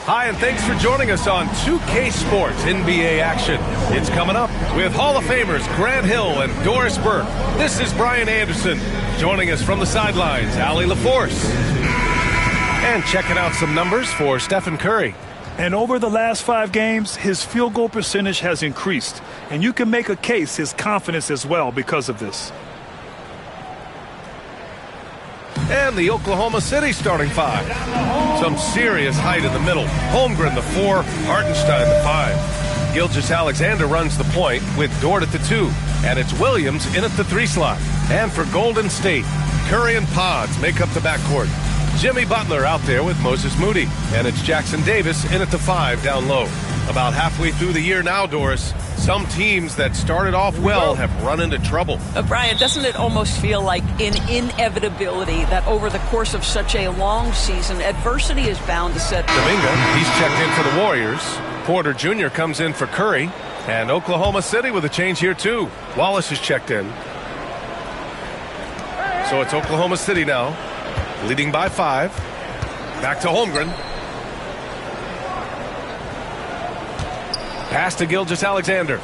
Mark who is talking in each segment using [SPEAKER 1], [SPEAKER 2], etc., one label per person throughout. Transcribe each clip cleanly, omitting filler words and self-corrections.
[SPEAKER 1] Hi, and thanks for joining us on 2K Sports NBA action. It's coming up with Hall of Famers Grant Hill and Doris Burke. This is Brian Anderson. Joining us from the sidelines, Allie LaForce. And checking out some numbers for Stephen Curry.
[SPEAKER 2] And over the last 5 games, his field goal percentage has increased. And you can make a case his confidence as well because of this.
[SPEAKER 1] And the Oklahoma City starting 5. Some serious height in the middle. Holmgren, the 4. Hartenstein, the 5. Gilgeous-Alexander runs the point with Dort at the 2. And it's Williams in at the 3 slot. And for Golden State, Curry and Pods make up the backcourt. Jimmy Butler out there with Moses Moody. And it's Jackson Davis in at the 5 down low. About halfway through the year now, Doris, some teams that started off well have run into trouble.
[SPEAKER 3] Brian, doesn't it almost feel like an inevitability that over the course of such a long season, adversity is bound to set?
[SPEAKER 1] Kuminga, he's checked in for the Warriors. Porter Jr. comes in for Curry. And Oklahoma City with a change here, too. Wallace is checked in. So it's Oklahoma City now, leading by 5. Back to Holmgren. Pass to Gilgeous-Alexander.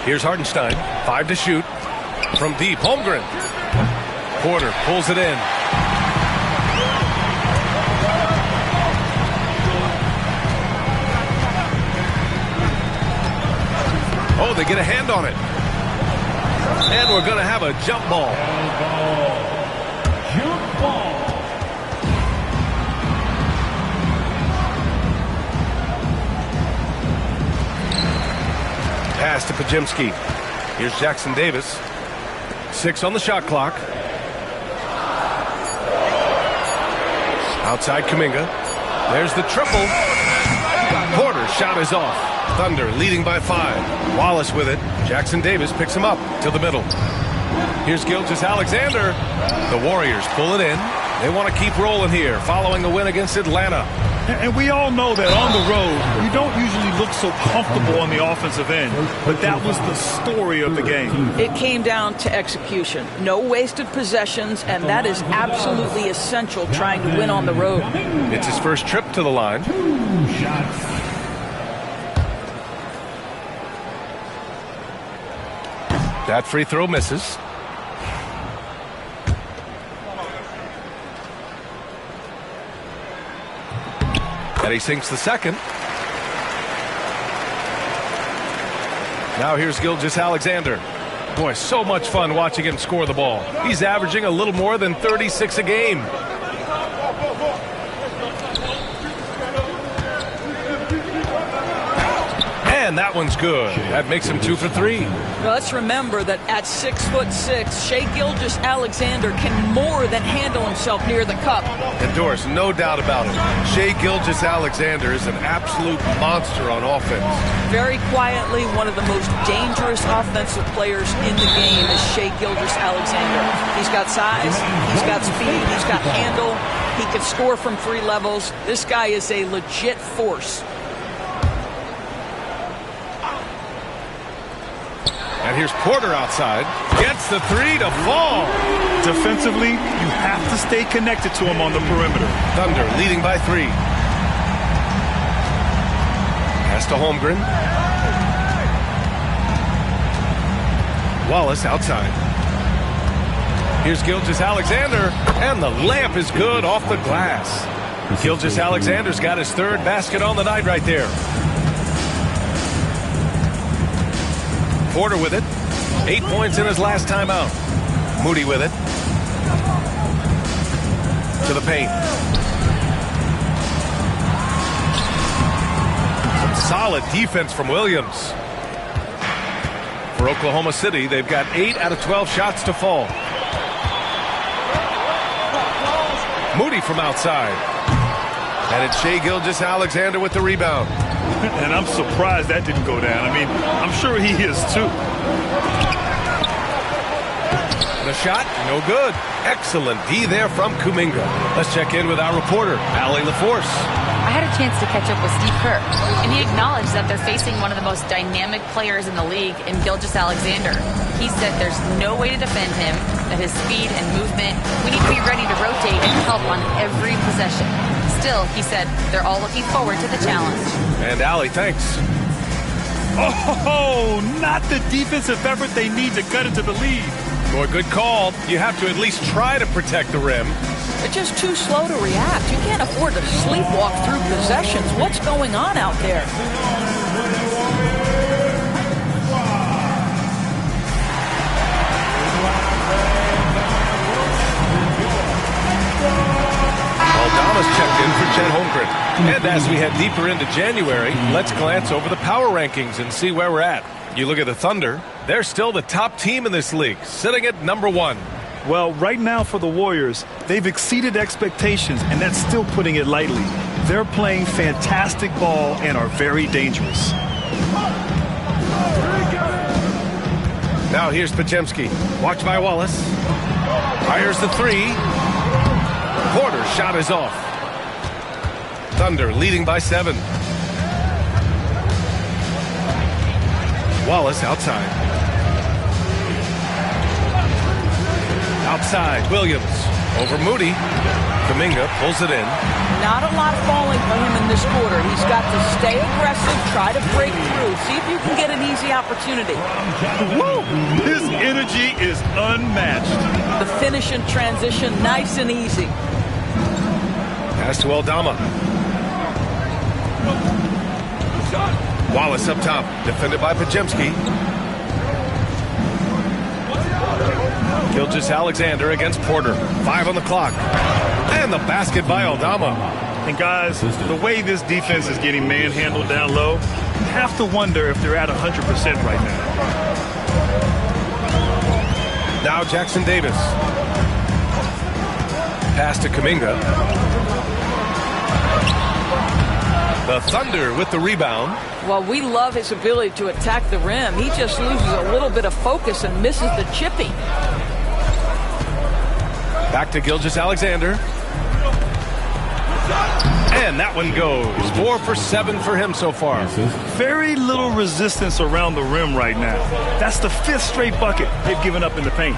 [SPEAKER 1] Here's Hartenstein. 5 to shoot. From deep, Holmgren. Porter pulls it in. Oh, they get a hand on it. And we're going to have a jump ball. Jump ball. Pass to Pajimski. Here's Jackson Davis. 6 on the shot clock. Outside Kuminga. There's the triple. Porter's shot is off. Thunder leading by 5. Wallace with it. Jackson Davis picks him up to the middle. Here's Gilgeous-Alexander. The Warriors pull it in. They want to keep rolling here following a win against Atlanta.
[SPEAKER 2] And we all know that on the road, you don't usually look so comfortable on the offensive end. But that was the story of the game.
[SPEAKER 3] It came down to execution. No wasted possessions, and that is absolutely essential trying to win on the road.
[SPEAKER 1] It's his first trip to the line. That free throw misses. And he sinks the second. Now here's Gilgeous-Alexander. Boy, so much fun watching him score the ball. He's averaging a little more than 36 a game. And that one's good. That makes him 2 for 3.
[SPEAKER 3] Well, let's remember that at 6'6", Shai Gilgeous-Alexander can more than handle himself near the cup.
[SPEAKER 1] And Doris, no doubt about it. Shai Gilgeous-Alexander is an absolute monster on offense.
[SPEAKER 3] Very quietly, one of the most dangerous offensive players in the game is Shai Gilgeous-Alexander. He's got size, he's got speed, he's got handle. He can score from 3 levels. This guy is a legit force.
[SPEAKER 1] And here's Porter outside. Gets the 3 to fall.
[SPEAKER 2] Defensively, you have to stay connected to him on the perimeter.
[SPEAKER 1] Thunder leading by 3. Pass to Holmgren. Wallace outside. Here's Gilgeous-Alexander. And the layup is good off the glass. Gilgeous-Alexander's got his 3rd basket on the night right there. Porter with it. 8 points in his last time out. Moody with it. To the paint. Some solid defense from Williams. For Oklahoma City, they've got 8 out of 12 shots to fall. Moody from outside. And it's Shai Gilgeous-Alexander with the rebound.
[SPEAKER 2] And I'm surprised that didn't go down. I mean, I'm sure he is too.
[SPEAKER 1] The shot, no good. Excellent D there from Kuminga. Let's check in with our reporter, Allie LaForce.
[SPEAKER 4] I had a chance to catch up with Steve Kerr, and he acknowledged that they're facing one of the most dynamic players in the league in Gilgeous-Alexander. He said there's no way to defend him, that his speed and movement, we need to be ready to rotate and help on every possession. Still, he said they're all looking forward to the challenge.
[SPEAKER 1] And Allie, thanks.
[SPEAKER 2] Oh, not the defensive effort they need to cut into the lead.
[SPEAKER 1] Boy, good call. You have to at least try to protect the rim.
[SPEAKER 3] They're just too slow to react. You can't afford to sleepwalk through possessions. What's going on out there?
[SPEAKER 1] Aldama's checked in for Chet Holmgren. And as we head deeper into January, let's glance over the power rankings and see where we're at. You look at the Thunder, they're still the top team in this league, sitting at #1.
[SPEAKER 2] Well, right now for the Warriors, they've exceeded expectations, and that's still putting it lightly. They're playing fantastic ball and are very dangerous.
[SPEAKER 1] Now here's Podziemski. Watched by Wallace. Fires the three. Porter's shot is off. Thunder leading by 7. Wallace outside. Outside, Williams. Over Moody. Kuminga pulls it in.
[SPEAKER 3] Not a lot falling for him in this quarter. He's got to stay aggressive, try to break through. See if you can get an easy opportunity.
[SPEAKER 2] Woo! His energy is unmatched.
[SPEAKER 3] The finish in transition, nice and easy.
[SPEAKER 1] Pass to Aldama. Wallace up top, defended by Podziemski. Gilgeous-Alexander against Porter. 5 on the clock. And the basket by Aldama.
[SPEAKER 2] And guys, the way this defense is getting manhandled down low, you have to wonder if they're at 100% right now.
[SPEAKER 1] Now Jackson Davis. Pass to Kuminga. The Thunder with the rebound.
[SPEAKER 3] Well, we love his ability to attack the rim. He just loses a little bit of focus and misses the chippy.
[SPEAKER 1] Back to Gilgeous-Alexander. And that one goes. 4 for 7 for him so far.
[SPEAKER 2] Very little resistance around the rim right now. That's the 5th straight bucket they've given up in the paint.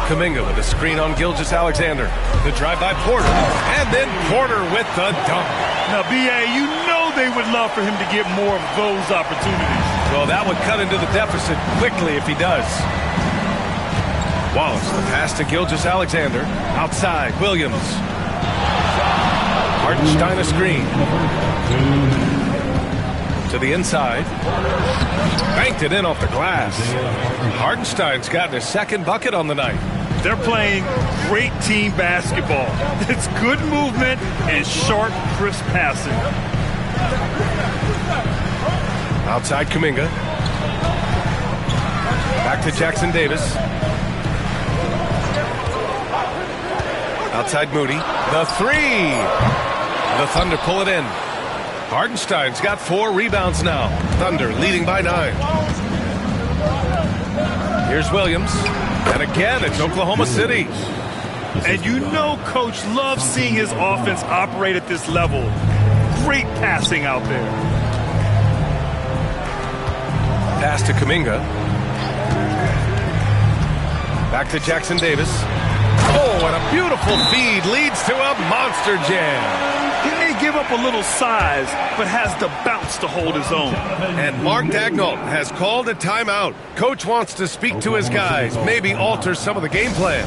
[SPEAKER 1] Kuminga with a screen on Gilgeous-Alexander. The drive by Porter. And then Porter with the dunk.
[SPEAKER 2] Now, B.A., you know they would love for him to get more of those opportunities.
[SPEAKER 1] Well, that would cut into the deficit quickly if he does. Wallace, the pass to Gilgeous-Alexander. Outside, Williams. Hartenstein a screen. To the inside. Banked it in off the glass. Hartenstein's gotten his 2nd bucket on the night.
[SPEAKER 2] They're playing great team basketball. It's good movement and sharp, crisp passing.
[SPEAKER 1] Outside Kuminga. Back to Jackson Davis. Outside Moody. The 3. The Thunder pull it in. Hartenstein's got 4 rebounds now. Thunder leading by 9. Here's Williams. And again, it's Oklahoma City.
[SPEAKER 2] And you know Coach loves seeing his offense operate at this level. Great passing out there.
[SPEAKER 1] Pass to Kuminga. Back to Jackson Davis. Oh, and a beautiful feed leads to a monster jam.
[SPEAKER 2] He may give up a little size, but has the bounce to hold his own.
[SPEAKER 1] And Mark Daigneault has called a timeout. Coach wants to speak to his guys, maybe alter some of the game plan.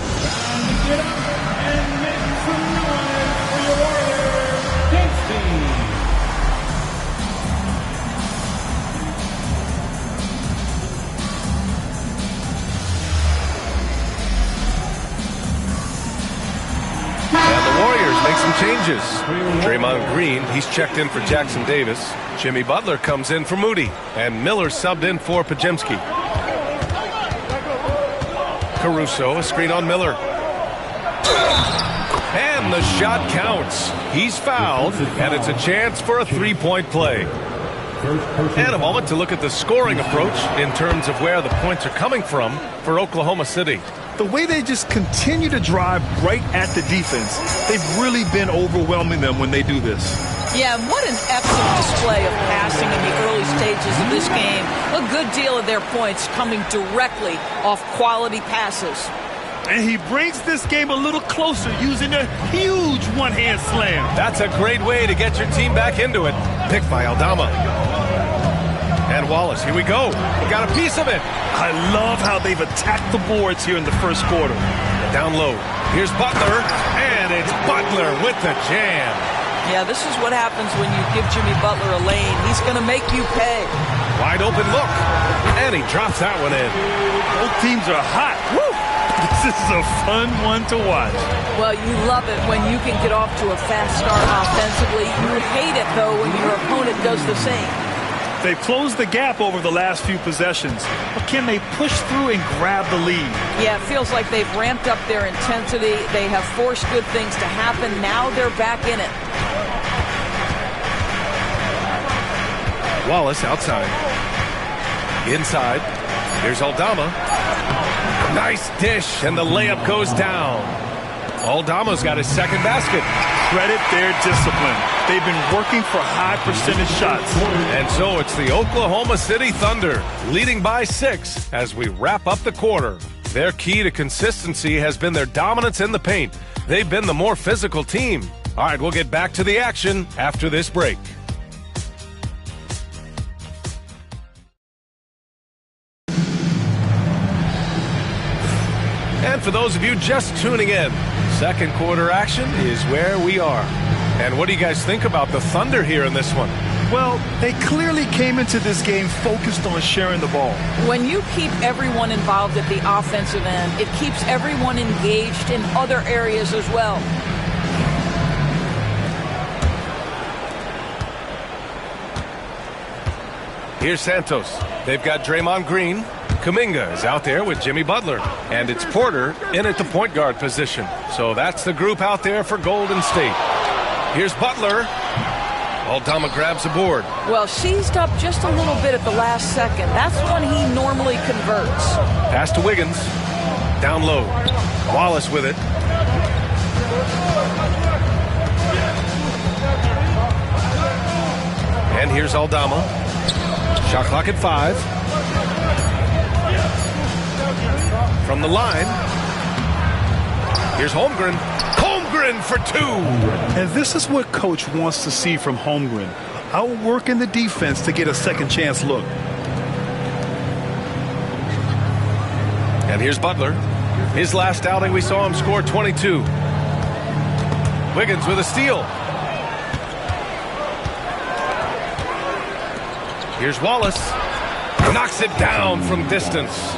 [SPEAKER 1] Make some changes. Draymond Green, he's checked in for Jackson Davis. Jimmy Butler comes in for Moody. And Miller subbed in for Podziemski. Caruso, a screen on Miller. And the shot counts. He's fouled, and it's a chance for a 3-point play. And a moment to look at the scoring approach in terms of where the points are coming from for Oklahoma City.
[SPEAKER 2] The way they just continue to drive right at the defense, they've really been overwhelming them when they do this.
[SPEAKER 3] Yeah, and what an excellent display of passing in the early stages of this game. A good deal of their points coming directly off quality passes.
[SPEAKER 2] And he brings this game a little closer using a huge one-hand slam.
[SPEAKER 1] That's a great way to get your team back into it. Picked by Aldama. And Wallace, here we go. We got a piece of it.
[SPEAKER 2] I love how they've attacked the boards here in the first quarter.
[SPEAKER 1] Down low. Here's Butler, and it's Butler with the jam.
[SPEAKER 3] Yeah, this is what happens when you give Jimmy Butler a lane. He's going to make you pay.
[SPEAKER 1] Wide open look, and he drops that one in.
[SPEAKER 2] Both teams are hot. Woo! This is a fun one to watch.
[SPEAKER 3] Well, you love it when you can get off to a fast start offensively. You hate it, though, when your opponent does the same.
[SPEAKER 2] They've closed the gap over the last few possessions, but can they push through and grab the lead?
[SPEAKER 3] Yeah, it feels like they've ramped up their intensity. They have forced good things to happen. Now they're back in it.
[SPEAKER 1] Wallace outside. Inside. Here's Aldama. Nice dish, and the layup goes down. Aldama's got his second basket.
[SPEAKER 2] Credit their discipline. They've been working for high percentage shots.
[SPEAKER 1] And so it's the Oklahoma City Thunder leading by 6 as we wrap up the quarter. Their key to consistency has been their dominance in the paint. They've been the more physical team. All right, we'll get back to the action after this break. And for those of you just tuning in, second quarter action is where we are. And what do you guys think about the Thunder here in this one?
[SPEAKER 2] Well, they clearly came into this game focused on sharing the ball.
[SPEAKER 3] When you keep everyone involved at the offensive end, it keeps everyone engaged in other areas as well.
[SPEAKER 1] Here's Santos. They've got Draymond Green. Kuminga is out there with Jimmy Butler. And it's Porter in at the point guard position. So that's the group out there for Golden State. Here's Butler. Aldama grabs the board.
[SPEAKER 3] Well, seized up just a little bit at the last second. That's when he normally converts.
[SPEAKER 1] Pass to Wiggins. Down low. Wallace with it. And here's Aldama. Shot clock at 5. From the line. Here's Holmgren. Holmgren for 2.
[SPEAKER 2] And this is what Coach wants to see from Holmgren. Outworking the defense to get a second chance look.
[SPEAKER 1] And here's Butler. His last outing, we saw him score 22. Wiggins with a steal. Here's Wallace. Knocks it down from distance.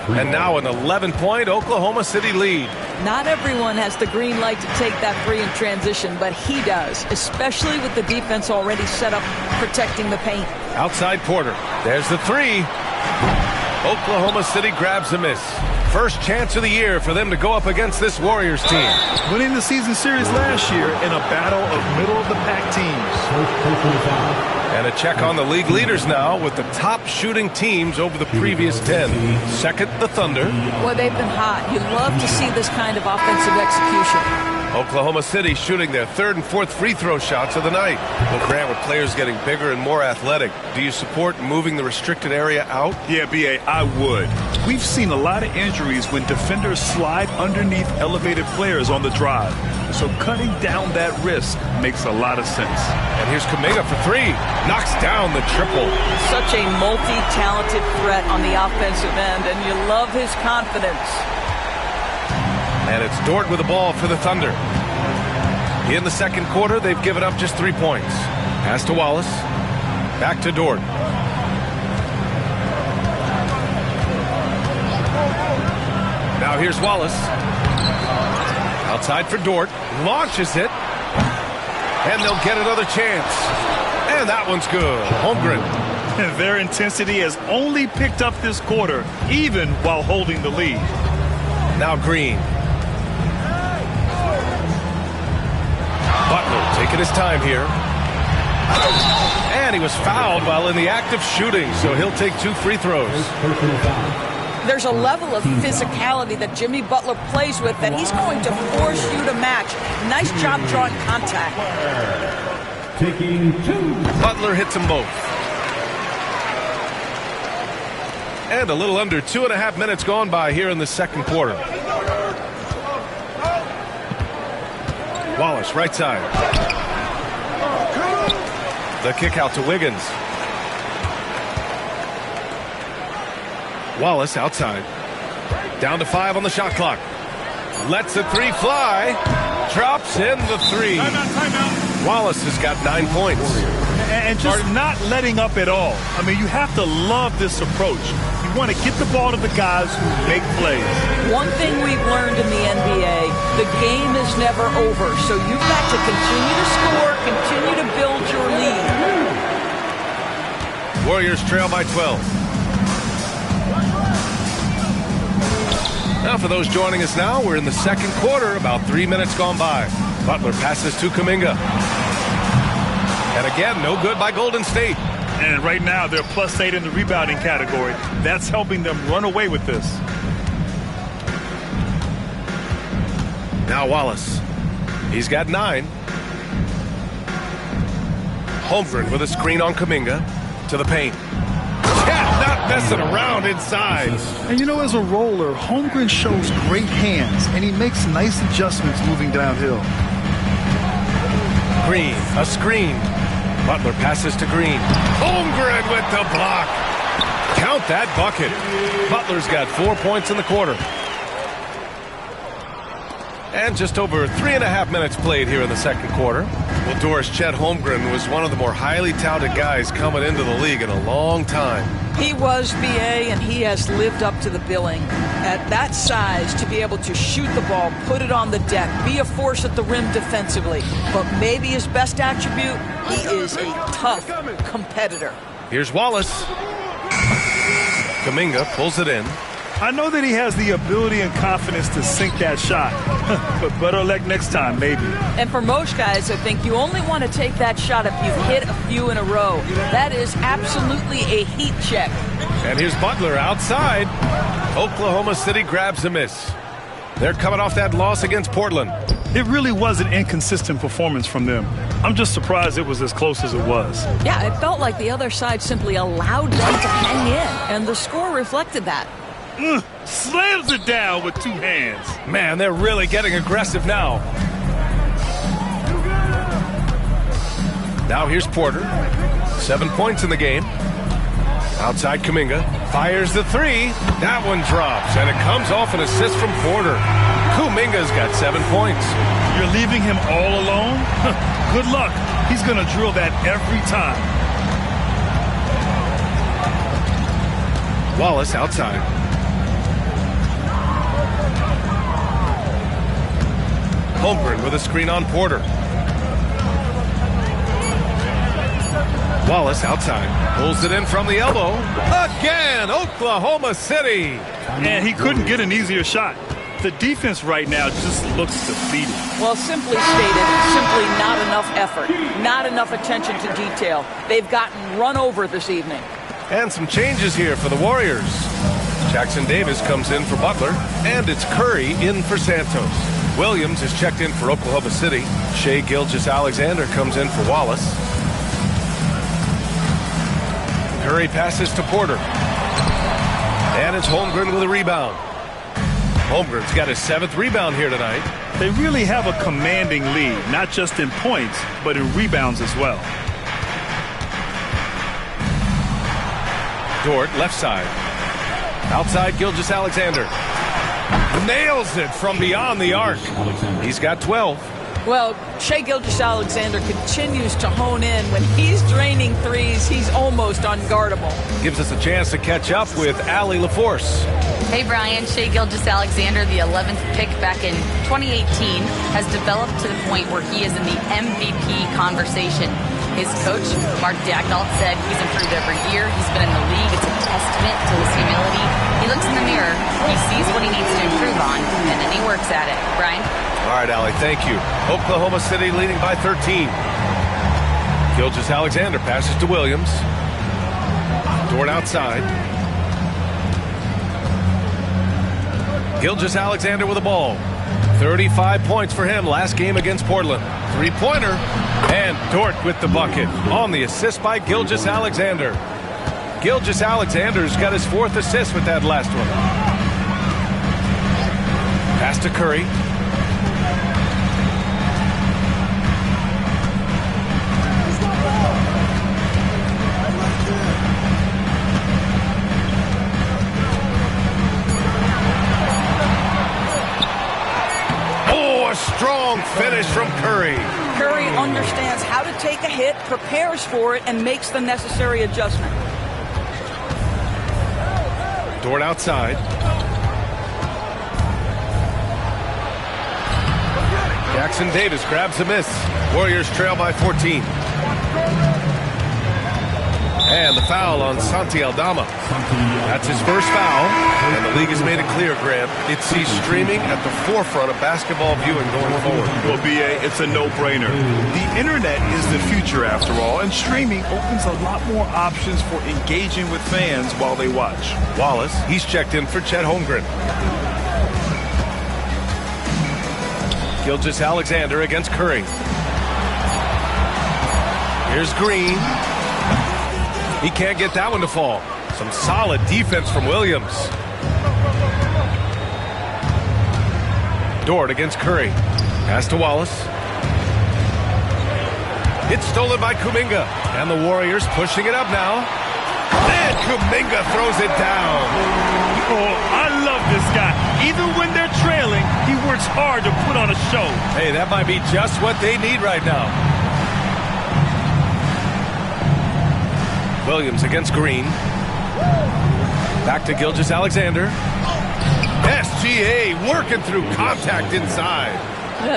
[SPEAKER 1] And now an 11-point Oklahoma City lead.
[SPEAKER 3] Not everyone has the green light to take that three in transition, but he does, especially with the defense already set up protecting the paint.
[SPEAKER 1] Outside Porter. There's the 3. Oklahoma City grabs a miss. First chance of the year for them to go up against this Warriors team.
[SPEAKER 2] Winning the season series last year in a battle of middle-of-the-pack teams.
[SPEAKER 1] And a check on the league leaders now with the top shooting teams over the previous 10. Second, the Thunder.
[SPEAKER 3] Boy, they've been hot. You love to see this kind of offensive execution.
[SPEAKER 1] Oklahoma City shooting their 3rd and 4th free throw shots of the night. Well, Grant, with players getting bigger and more athletic, do you support moving the restricted area out?
[SPEAKER 2] Yeah, B.A., I would. We've seen a lot of injuries when defenders slide underneath elevated players on the drive. So cutting down that risk makes a lot of sense.
[SPEAKER 1] And here's Kuminga for 3. Knocks down the triple.
[SPEAKER 3] Such a multi-talented threat on the offensive end, and you love his confidence.
[SPEAKER 1] And it's Dort with the ball for the Thunder. In the second quarter, they've given up just 3 points. Pass to Wallace. Back to Dort. Now here's Wallace. Outside for Dort. Launches it. And they'll get another chance. And that one's good. Holmgren.
[SPEAKER 2] And their intensity has only picked up this quarter, even while holding the lead.
[SPEAKER 1] Now Green. Butler taking his time here. And he was fouled while in the act of shooting, so he'll take 2 free throws.
[SPEAKER 3] There's a level of physicality that Jimmy Butler plays with that he's going to force you to match. Nice job drawing contact.
[SPEAKER 5] taking 2.
[SPEAKER 1] Butler hits them both. And a little under 2.5 minutes gone by here in the second quarter. Wallace, right side. The kick out to Wiggins. Wallace outside. Down to 5 on the shot clock. Lets the 3 fly. Drops in the 3.
[SPEAKER 2] Timeout.
[SPEAKER 1] Wallace has got 9 points.
[SPEAKER 2] And just not letting up at all. I mean, you have to love this approach. You want to get the ball to the guys who make plays. One
[SPEAKER 3] thing we've learned in the NBA, the game is never over. So you've got to continue to score, continue to build your lead.
[SPEAKER 1] Warriors trail by 12. Now for those joining us now, we're in the second quarter, about 3 minutes gone by. Butler passes to Kuminga. And again, no good by Golden State.
[SPEAKER 2] And right now, they're +8 in the rebounding category. That's helping them run away with this.
[SPEAKER 1] Now Wallace. He's got 9. Holmgren with a screen on Kuminga. To the paint. Yeah, not messing around inside.
[SPEAKER 2] And you know, as a roller, Holmgren shows great hands, and he makes nice adjustments moving downhill.
[SPEAKER 1] Green, a screen. Butler passes to Green. Holmgren with the block. Count that bucket. Butler's got 4 points in the quarter. And just over 3.5 minutes played here in the second quarter. Well, Doris, Chet Holmgren was one of the more highly touted guys coming into the league in a long time.
[SPEAKER 3] He was, BA, and he has lived up to the billing. At that size, to be able to shoot the ball, put it on the deck, be a force at the rim defensively. But maybe his best attribute, he is a tough competitor.
[SPEAKER 1] Here's Wallace. Kuminga pulls it in.
[SPEAKER 2] I know that he has the ability and confidence to sink that shot, but better luck next time, maybe.
[SPEAKER 3] And for most guys, I think you only want to take that shot if you've hit a few in a row. That is absolutely a heat check.
[SPEAKER 1] And here's Butler outside. Oklahoma City grabs a miss. They're coming off that loss against Portland.
[SPEAKER 2] It really was an inconsistent performance from them. I'm just surprised it was as close as it was.
[SPEAKER 3] Yeah, it felt like the other side simply allowed them to hang in, and the score reflected that.
[SPEAKER 2] Slams it down with 2 hands.
[SPEAKER 1] Man, they're really getting aggressive now. Now here's Porter. 7 points in the game. Outside Kuminga. Fires the 3. That one drops, and it comes off an assist from Porter. Kuminga's got 7 points.
[SPEAKER 2] You're leaving him all alone? Good luck. He's going to drill that every time.
[SPEAKER 1] Wallace outside. Holmgren with a screen on Porter. Wallace outside. Pulls it in from the elbow. Again, Oklahoma City.
[SPEAKER 2] And he couldn't get an easier shot. The defense right now just looks defeated.
[SPEAKER 3] Well, simply stated, simply not enough effort. Not enough attention to detail. They've gotten run over this evening.
[SPEAKER 1] And some changes here for the Warriors. Jackson Davis comes in for Butler, and it's Curry in for Santos. Williams is checked in for Oklahoma City. Shai Gilgeous-Alexander comes in for Wallace. Curry passes to Porter. And it's Holmgren with a rebound. Holmgren's got his 7th rebound here tonight.
[SPEAKER 2] They really have a commanding lead, not just in points, but in rebounds as well.
[SPEAKER 1] Dort, left side. Outside, Gilgeous-Alexander. Nails it from beyond the arc. He's got 12.
[SPEAKER 3] Well, Shai Gilgeous-Alexander continues to hone in. When he's draining threes, he's almost unguardable.
[SPEAKER 1] Gives us a chance to catch up with Allie LaForce.
[SPEAKER 4] Hey, Brian. Shai Gilgeous-Alexander, the 11th pick back in 2018, has developed to the point where he is in the MVP conversation. His coach, Mark Daignault, said he's improved every year. He's been in the league. It's a testament to his humility. He looks in the mirror, he sees what he needs to improve on, and then he works at it. Brian?
[SPEAKER 1] All right, Allie, thank you. Oklahoma City leading by 13. Gilgeous-Alexander passes to Williams. Dort outside. Gilgeous-Alexander with the ball. 35 points for him last game against Portland. Three-pointer. And Dort with the bucket on the assist by Gilgeous-Alexander. Gilgeous-Alexander's got his 4th assist with that last one. Pass to Curry. Strong finish from Curry.
[SPEAKER 3] Curry understands how to take a hit, prepares for it, and makes the necessary adjustment.
[SPEAKER 1] Dort outside. Jackson Davis grabs a miss. Warriors trail by 14. And the foul on Santi Aldama. That's his first foul, and the league has made it clear, Grant, it sees streaming at the forefront of basketball viewing going forward.
[SPEAKER 2] Well, B.A., it's a no-brainer. The internet is the future, after all, and streaming opens a lot more options for engaging with fans while they watch.
[SPEAKER 1] Wallace, he's checked in for Chet Holmgren. Gilgeous-Alexander against Curry. Here's Green. He can't get that one to fall. Some solid defense from Williams. Dort against Curry. Pass to Wallace. It's stolen by Kuminga. And the Warriors pushing it up now. And Kuminga throws it down.
[SPEAKER 2] Oh, I love this guy. Even when they're trailing, he works hard to put on a show.
[SPEAKER 1] Hey, that might be just what they need right now. Williams against Green. Back to Gilgeous-Alexander. SGA working through contact inside.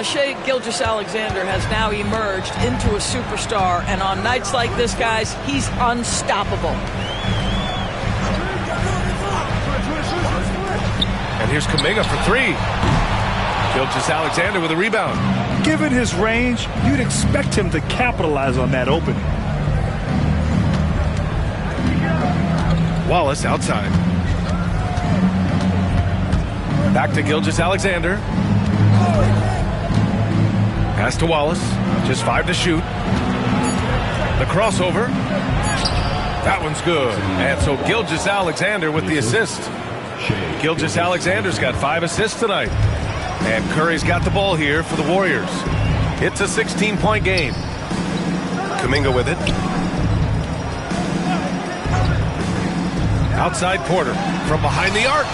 [SPEAKER 3] Shai Gilgeous-Alexander has now emerged into a superstar, and on nights like this, guys, he's unstoppable.
[SPEAKER 1] And here's Kuminga for three. Gilgeous-Alexander with a rebound.
[SPEAKER 2] Given his range, you'd expect him to capitalize on that opening.
[SPEAKER 1] Wallace outside. Back to Gilgeous-Alexander. Pass to Wallace. Just 5 to shoot. The crossover. That one's good. And so Gilgeous-Alexander with the assist. Gilgeous-Alexander's got 5 assists tonight. And Curry's got the ball here for the Warriors. It's a 16-point game. Kuminga with it. Outside Porter from behind the arc.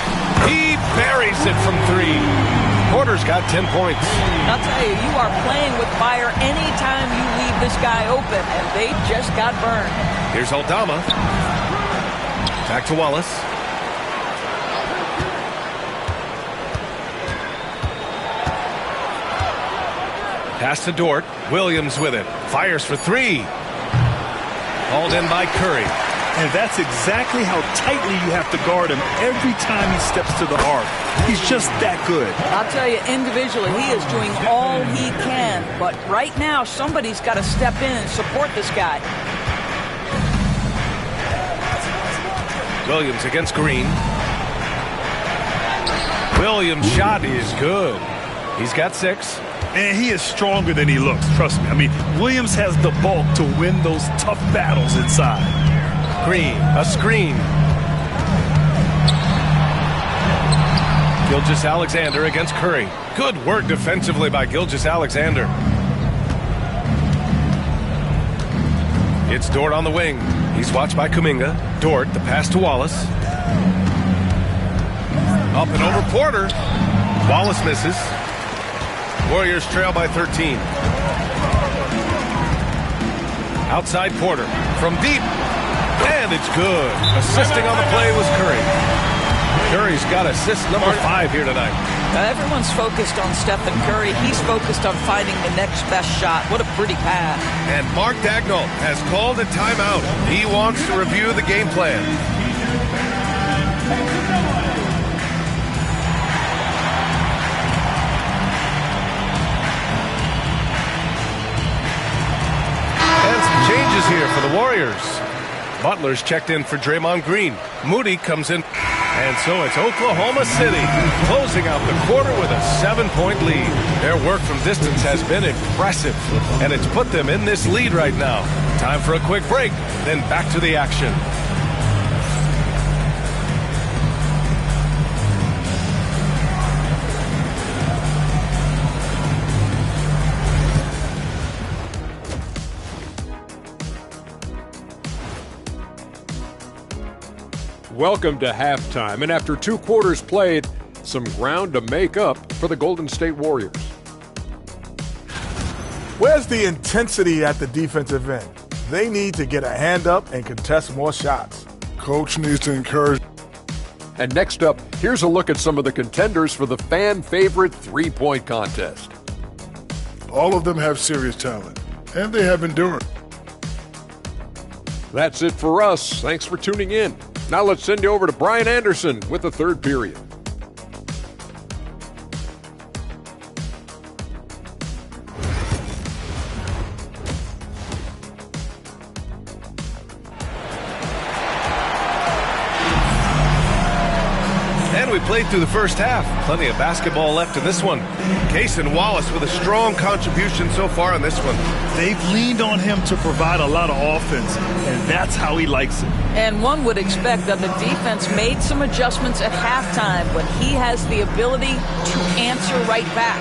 [SPEAKER 1] He buries it from 3. Porter's got 10 points.
[SPEAKER 3] I'll tell you, you are playing with fire anytime you leave this guy open, and they just got burned.
[SPEAKER 1] Here's Aldama. Back to Wallace. Pass to Dort. Williams with it. Fires for 3. Hauled in by Curry.
[SPEAKER 2] And that's exactly how tightly you have to guard him every time he steps to the arc. He's just that good.
[SPEAKER 3] I'll tell you, individually, he is doing all he can. But right now, somebody's got to step in and support this guy.
[SPEAKER 1] Williams against Green. Williams' shot is good. He's got 6.
[SPEAKER 2] And he is stronger than he looks, trust me. I mean, Williams has the bulk to win those tough battles inside.
[SPEAKER 1] Green, a screen. Gilgeous-Alexander against Curry. Good work defensively by Gilgeous-Alexander. It's Dort on the wing. He's watched by Kuminga. Dort, the pass to Wallace. Up and over Porter. Wallace misses. Warriors trail by 13. Outside Porter from deep. And it's good. Assisting on the play was Curry. Curry's got assist number 5 here tonight.
[SPEAKER 3] Everyone's focused on Stephen Curry. He's focused on finding the next best shot. What a pretty pass.
[SPEAKER 1] And Mark Daigneault has called a timeout. He wants to review the game plan. And some changes here for the Warriors. Butler's checked in for Draymond Green. Moody comes in. And so it's Oklahoma City closing out the quarter with a 7-point lead. Their work from distance has been impressive, and it's put them in this lead right now. Time for a quick break, then back to the action.
[SPEAKER 5] Welcome to halftime, and after 2 quarters played, some ground to make up for the Golden State Warriors.
[SPEAKER 6] Where's the intensity at the defensive end? They need to get a hand up and contest more shots.
[SPEAKER 7] Coach needs to encourage.
[SPEAKER 5] And next up, here's a look at some of the contenders for the fan-favorite three-point contest.
[SPEAKER 7] All of them have serious talent, and they have endurance.
[SPEAKER 5] That's it for us. Thanks for tuning in. Now let's send you over to Brian Anderson with the third period.
[SPEAKER 1] And we played through the first half. Plenty of basketball left in this one. Cason Wallace with a strong contribution so far in this one.
[SPEAKER 2] They've leaned on him to provide a lot of offense, and that's how he likes it.
[SPEAKER 3] And one would expect that the defense made some adjustments at halftime, but he has the ability to answer right back.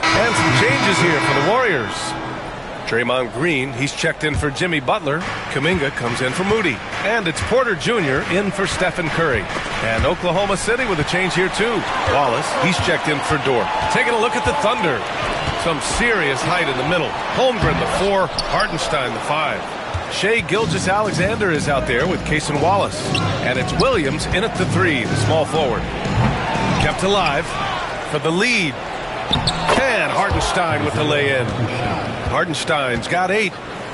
[SPEAKER 1] And some changes here for the Warriors. Draymond Green, he's checked in for Jimmy Butler. Kuminga comes in for Moody. And it's Porter Jr. in for Stephen Curry. And Oklahoma City with a change here too. Wallace, he's checked in for Dort. Taking a look at the Thunder. Some serious height in the middle. Holmgren the 4, Hartenstein the 5. Shai Gilgeous-Alexander is out there with Cason Wallace. And it's Williams in at the 3, the small forward. Kept alive for the lead. And Hartenstein with the lay-in. Hartenstein's got 8.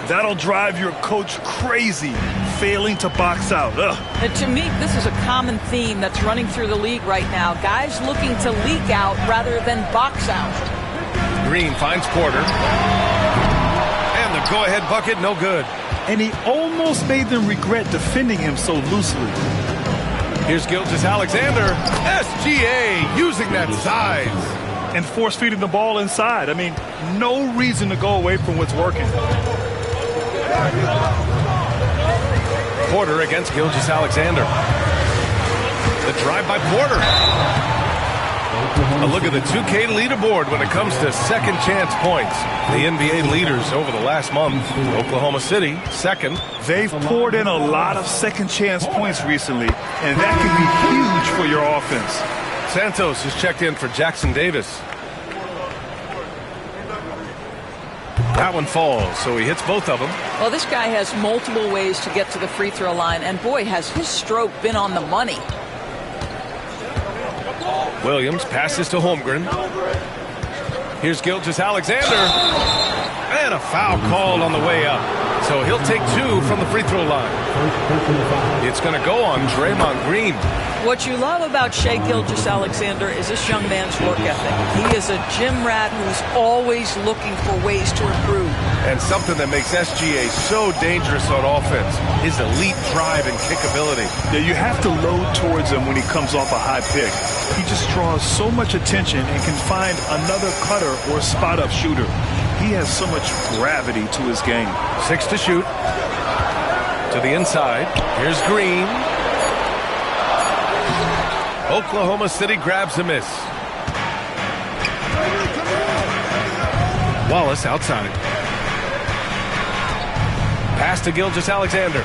[SPEAKER 2] That'll drive your coach crazy, failing to box out. Ugh.
[SPEAKER 3] And to me, this is a common theme that's running through the league right now. Guys looking to leak out rather than box out.
[SPEAKER 1] Green finds Porter. And the go-ahead bucket, no good.
[SPEAKER 2] And he almost made them regret defending him so loosely.
[SPEAKER 1] Here's Gilgeous-Alexander. SGA using that size.
[SPEAKER 2] And force-feeding the ball inside. I mean, no reason to go away from what's working.
[SPEAKER 1] Porter against Gilgeous-Alexander. The drive by Porter. A look at the 2K leaderboard when it comes to second chance points. The NBA leaders over the last month. Oklahoma City, second.
[SPEAKER 2] They've poured in a lot of second chance points recently, and that can be huge for your offense.
[SPEAKER 1] Santos is checked in for Jackson Davis. That one falls, so he hits both of them.
[SPEAKER 3] Well, this guy has multiple ways to get to the free throw line, and boy, has his stroke been on the money.
[SPEAKER 1] Williams passes to Holmgren. Here's Gilgeous-Alexander. And a foul called on the way up. So he'll take 2 from the free throw line. It's going to go on Draymond Green.
[SPEAKER 3] What you love about Shai Gilgeous-Alexander is this young man's work ethic. He is a gym rat who's always looking for ways to improve.
[SPEAKER 1] And something that makes SGA so dangerous on offense, his elite drive and kickability.
[SPEAKER 2] Yeah, you have to load towards him when he comes off a high pick. He just draws so much attention and can find another cutter or spot-up shooter. He has so much gravity to his game.
[SPEAKER 1] 6 to shoot. To the inside. Here's Green. Oklahoma City grabs a miss. Wallace outside. Pass to Gilgeous-Alexander.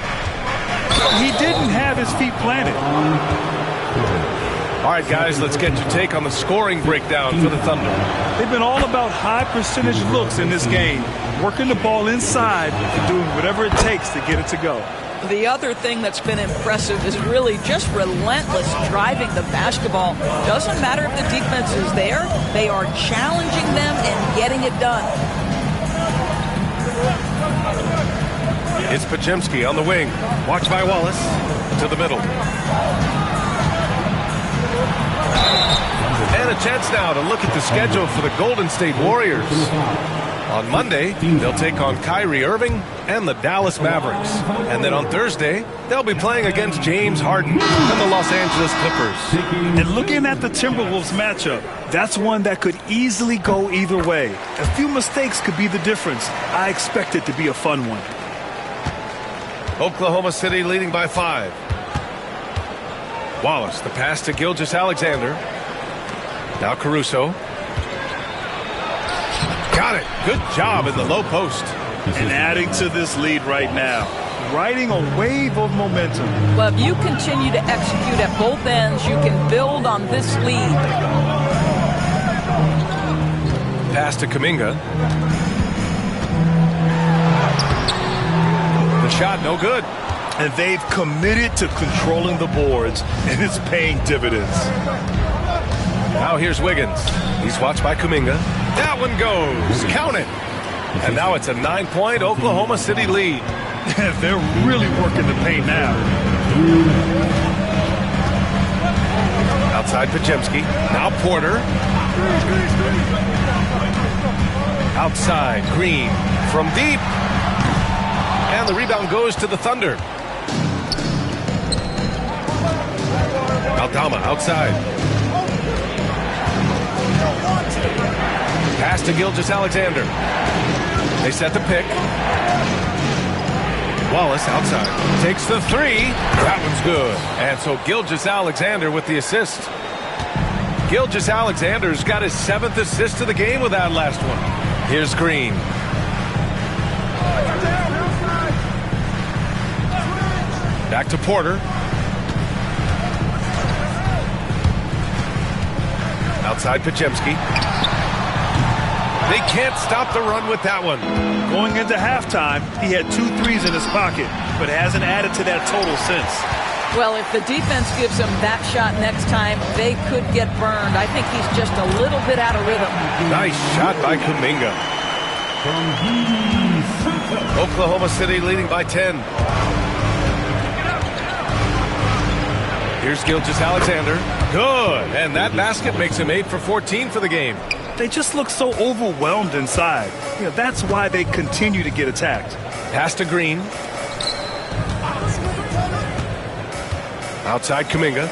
[SPEAKER 2] He didn't have his feet planted.
[SPEAKER 1] All right, guys, let's get your take on the scoring breakdown for the Thunder.
[SPEAKER 2] They've been all about high percentage looks in this game, working the ball inside and doing whatever it takes to get it to go.
[SPEAKER 3] The other thing that's been impressive is really just relentless driving the basketball. Doesn't matter if the defense is there, they are challenging them and getting it done.
[SPEAKER 1] It's Podziemski on the wing. Watched by Wallace. To the middle. And a chance now to look at the schedule for the Golden State Warriors. On Monday, they'll take on Kyrie Irving and the Dallas Mavericks. And then on Thursday, they'll be playing against James Harden and the Los Angeles Clippers.
[SPEAKER 2] And looking at the Timberwolves matchup, that's one that could easily go either way. A few mistakes could be the difference. I expect it to be a fun one.
[SPEAKER 1] Oklahoma City leading by 5. Wallace, the pass to Gilgeous-Alexander. Now Caruso. Got it. Good job in the low post.
[SPEAKER 2] And adding to this lead right now, riding a wave of momentum.
[SPEAKER 3] Well, if you continue to execute at both ends, you can build on this lead.
[SPEAKER 1] Pass to Kuminga. The shot, no good.
[SPEAKER 2] And they've committed to controlling the boards, and it's paying dividends.
[SPEAKER 1] Now here's Wiggins. He's watched by Kuminga. That one goes. Count it. And now it's a 9-point Oklahoma City lead.
[SPEAKER 2] They're really working the paint now.
[SPEAKER 1] Outside Podziemski. Now Porter. Outside Green from deep. And the rebound goes to the Thunder. Aldama outside. Pass to Gilgeous-Alexander. They set the pick. Wallace outside. Takes the 3. That one's good. And so Gilgeous-Alexander with the assist. Gilgeous-Alexander's got his 7th assist of the game with that last one. Here's Green. Back to Porter. Outside Podziemski. They can't stop the run with that one.
[SPEAKER 2] Going into halftime, he had 2 threes in his pocket, but hasn't added to that total since.
[SPEAKER 3] Well, if the defense gives him that shot next time, they could get burned. I think he's just a little bit out of rhythm.
[SPEAKER 1] Nice shot by Kuminga. Oklahoma City leading by 10. Here's Gilgeous-Alexander. Good. And that basket makes him 8 for 14 for the game.
[SPEAKER 2] They just look so overwhelmed inside. You know, that's why they continue to get attacked.
[SPEAKER 1] Pass to Green. Outside Kuminga.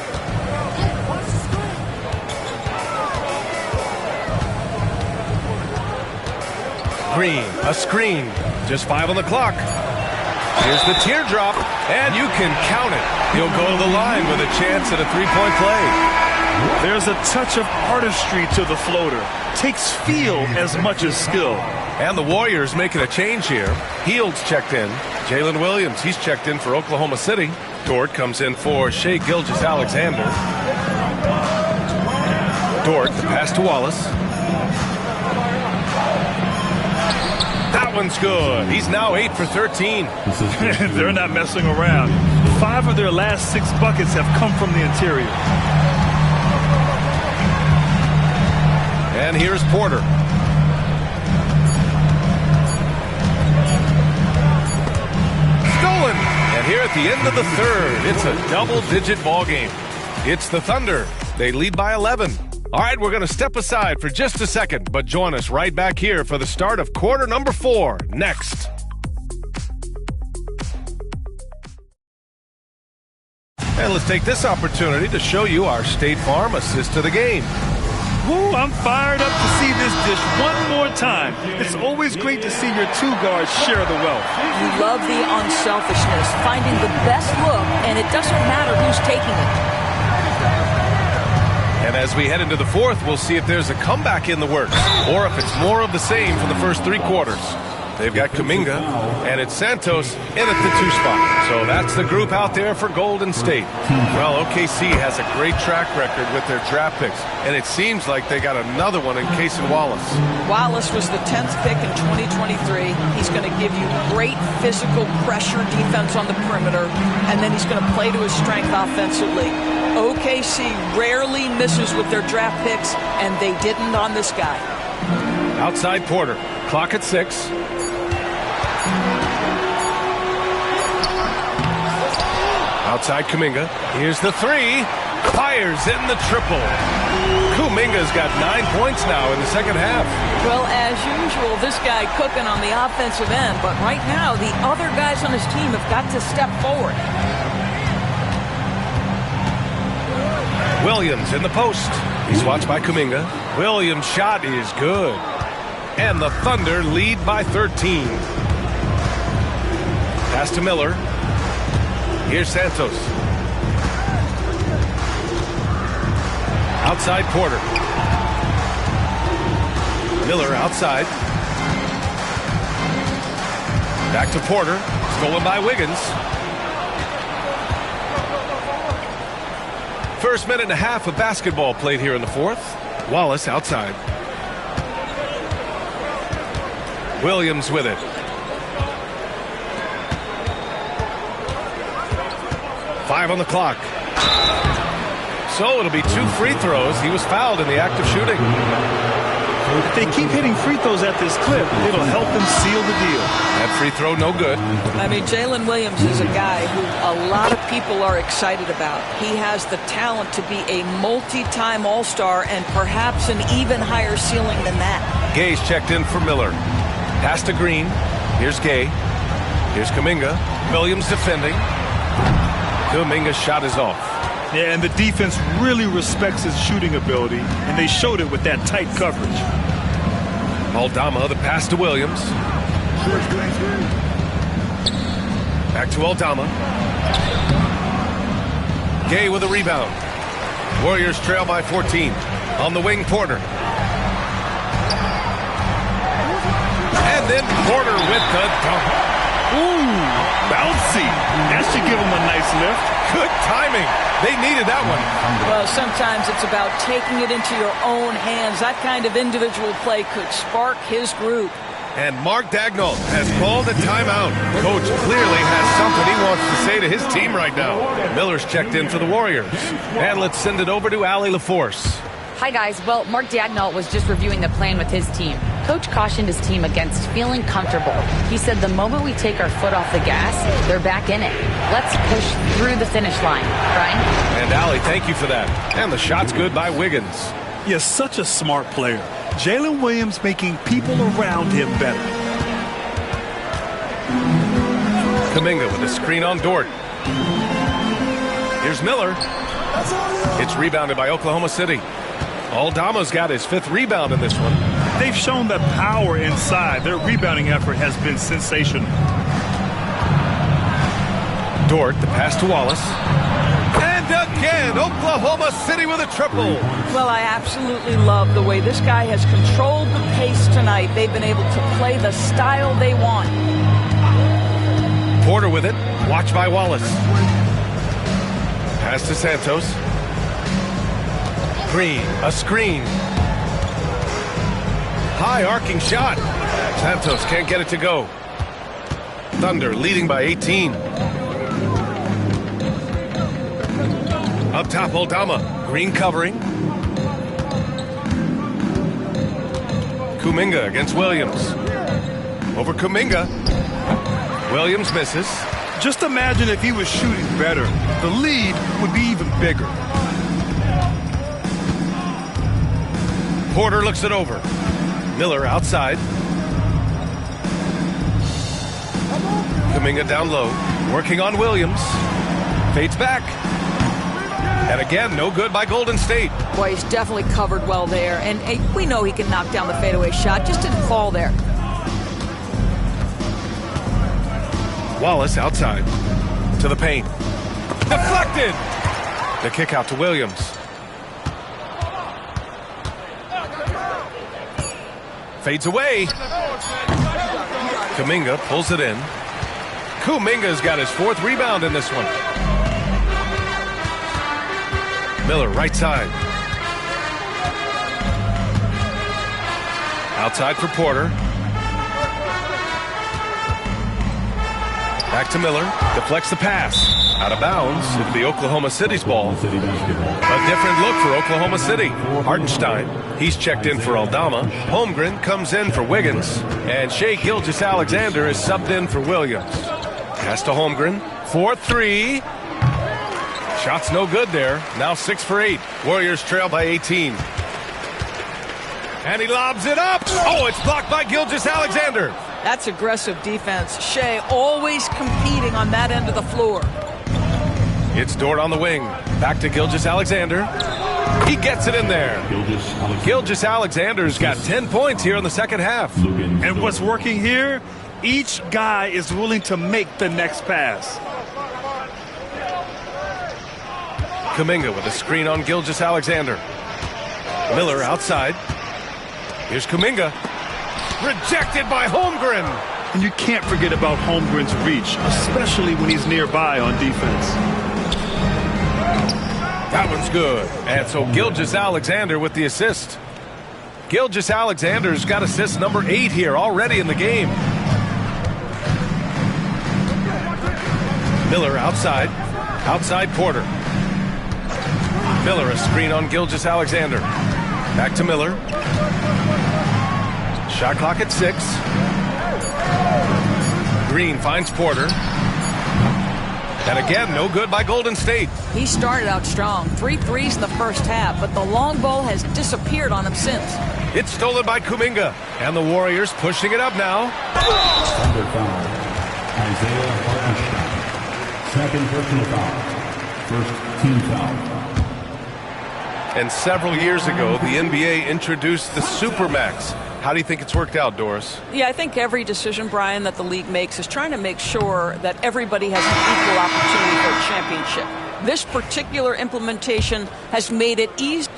[SPEAKER 1] Green, a screen. Just 5 on the clock. Here's the teardrop, and you can count it. He'll go to the line with a chance at a 3-point play.
[SPEAKER 2] There's a touch of artistry to the floater. Takes feel as much as skill.
[SPEAKER 1] And the Warriors making a change here. Heald's checked in. Jalen Williams, he's checked in for Oklahoma City. Dort comes in for Shai Gilgeous-Alexander. Dort, the pass to Wallace. That one's good. He's now 8 for 13.
[SPEAKER 2] They're not messing around. 5 of their last 6 buckets have come from the interior.
[SPEAKER 1] And here's Porter. Stolen. And here at the end of the third, it's a double-digit ball game. It's the Thunder. They lead by 11. All right, we're going to step aside for just a second, but join us right back here for the start of quarter number 4 next. And let's take this opportunity to show you our State Farm assist to the game.
[SPEAKER 2] Ooh, I'm fired up to see this dish one more time. It's always great to see your 2 guards share the wealth.
[SPEAKER 3] You love the unselfishness, finding the best look, and it doesn't matter who's taking it.
[SPEAKER 1] And as we head into the 4th, we'll see if there's a comeback in the works or if it's more of the same for the first 3 quarters. They've got Kuminga, and it's Santos in at the 2 spot. So that's the group out there for Golden State. Well, OKC has a great track record with their draft picks, and it seems like they got another one in Cason Wallace.
[SPEAKER 3] Wallace was the 10th pick in 2023. He's going to give you great physical pressure defense on the perimeter, and then he's going to play to his strength offensively. OKC rarely misses with their draft picks, and they didn't on this guy.
[SPEAKER 1] Outside Porter. Clock at 6. Outside Kuminga. Here's the 3. Fires in the triple. Kuminga's got 9 points now in the second half.
[SPEAKER 3] Well, as usual, this guy cooking on the offensive end, but right now the other guys on his team have got to step forward.
[SPEAKER 1] Williams in the post. He's watched by Kuminga. Williams' shot is good. And the Thunder lead by 13. Pass to Miller. Here's Santos. Outside Porter. Miller outside. Back to Porter. Stolen by Wiggins. First minute and a half of basketball played here in the fourth. Wallace outside. Williams with it. Five on the clock. So it'll be 2 free throws. He was fouled in the act of shooting.
[SPEAKER 2] If they keep hitting free throws at this clip, it'll help them seal the deal.
[SPEAKER 1] That free throw no good.
[SPEAKER 3] I mean, Jalen Williams is a guy who a lot of people are excited about. He has the talent to be a multi-time All-Star and perhaps an even higher ceiling than that.
[SPEAKER 1] Gay's checked in for Miller. Pass to Green. Here's Gay. Here's Kuminga. Williams defending. Kuminga's shot is off.
[SPEAKER 2] Yeah, and the defense really respects his shooting ability, and they showed it with that tight coverage.
[SPEAKER 1] Aldama, the pass to Williams. Back to Aldama. Gay with a rebound. Warriors trail by 14. On the wing, Porter. And then Porter with the dunk.
[SPEAKER 2] Ooh, bouncy. That should give him a nice lift.
[SPEAKER 1] Good timing. They needed that one.
[SPEAKER 3] Well, sometimes it's about taking it into your own hands. That kind of individual play could spark his group.
[SPEAKER 1] And Mark Daigneault has called a timeout. Coach clearly has something he wants to say to his team right now. Miller's checked in for the Warriors. And let's send it over to Allie LaForce.
[SPEAKER 4] Hi, guys. Well, Mark Daigneault was just reviewing the plan with his team. Coach cautioned his team against feeling comfortable. He said the moment we take our foot off the gas, they're back in it. Let's push through the finish line. Brian?
[SPEAKER 1] And Allie, thank you for that. And the shot's good by Wiggins.
[SPEAKER 2] Yes, such a smart player. Jalen Williams making people around him better.
[SPEAKER 1] Kuminga with a screen on Dort. Here's Miller. It's rebounded by Oklahoma City. Aldama's got his 5th rebound in this one.
[SPEAKER 2] They've shown the power inside. Their rebounding effort has been sensational.
[SPEAKER 1] Dort, the pass to Wallace. And again, Oklahoma City with a triple.
[SPEAKER 3] Well, I absolutely love the way this guy has controlled the pace tonight. They've been able to play the style they want.
[SPEAKER 1] Porter with it. Watched by Wallace. Pass to Santos. Green, a screen. High arcing shot. Santos can't get it to go. Thunder leading by 18. Up top, Aldama. Green covering. Kuminga against Williams. Over Kuminga. Williams misses.
[SPEAKER 2] Just imagine if he was shooting better. The lead would be even bigger.
[SPEAKER 1] Porter looks it over. Miller outside. Kuminga down low. Working on Williams. Fades back. And again, no good by Golden State.
[SPEAKER 3] Boy, he's definitely covered well there. And we know he can knock down the fadeaway shot. Just didn't fall there.
[SPEAKER 1] Wallace outside. To the paint. Deflected! The kick out to Williams. Fades away. Kuminga pulls it in. Kuminga's got his 4th rebound in this one. Miller right side. Outside for Porter. Back to Miller. Deflects the pass. Out of bounds. It'll be Oklahoma City's ball. A different look for Oklahoma City. Hartenstein. He's checked in for Aldama. Holmgren comes in for Wiggins. And Shai Gilgeous-Alexander is subbed in for Williams. Pass to Holmgren. 4-3. Shot's no good there. Now 6 for 8. Warriors trail by 18. And he lobs it up. Oh, it's blocked by Gilgeous-Alexander.
[SPEAKER 3] That's aggressive defense. Shea always competing on that end of the floor.
[SPEAKER 1] It's Dort on the wing. Back to Gilgeous-Alexander. He gets it in there. Gilgeous-Alexander's got 10 points here in the second half.
[SPEAKER 2] And what's working here? Each guy is willing to make the next pass.
[SPEAKER 1] Kuminga with a screen on Gilgeous-Alexander. Miller outside. Here's Kuminga. Rejected by Holmgren.
[SPEAKER 2] And you can't forget about Holmgren's reach, especially when he's nearby on defense.
[SPEAKER 1] That one's good. And so Gilgeous-Alexander with the assist. Gilgeous-Alexander's got assist number 8 here already in the game. Miller outside. Outside Porter. Miller a screen on Gilgeous-Alexander. Back to Miller. Shot clock at 6. Green finds Porter. And again, no good by Golden State.
[SPEAKER 3] He started out strong. 3 threes in the first half, but the long ball has disappeared on him since.
[SPEAKER 1] It's stolen by Kuminga. And the Warriors pushing it up now.
[SPEAKER 8] Under foul, Isaiah Hartenstein. Second personal foul. First team foul.
[SPEAKER 1] And several years ago, the NBA introduced the Supermax. How do you think it's worked out, Doris?
[SPEAKER 3] Yeah, I think every decision, Brian, that the league makes is trying to make sure that everybody has an equal opportunity for a championship. This particular implementation has made it easy.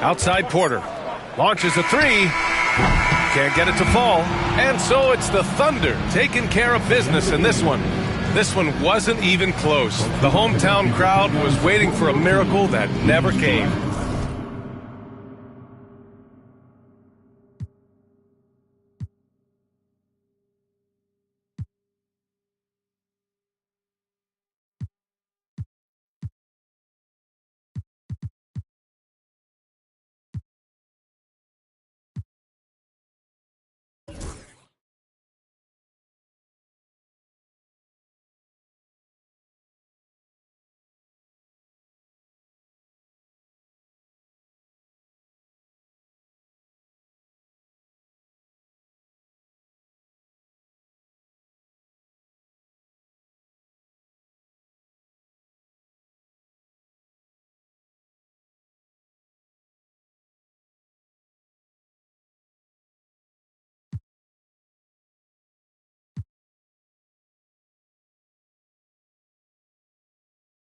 [SPEAKER 1] Outside Porter. Launches a 3. Can't get it to fall. And so it's the Thunder taking care of business in this one. This one wasn't even close. The hometown crowd was waiting for a miracle that never came.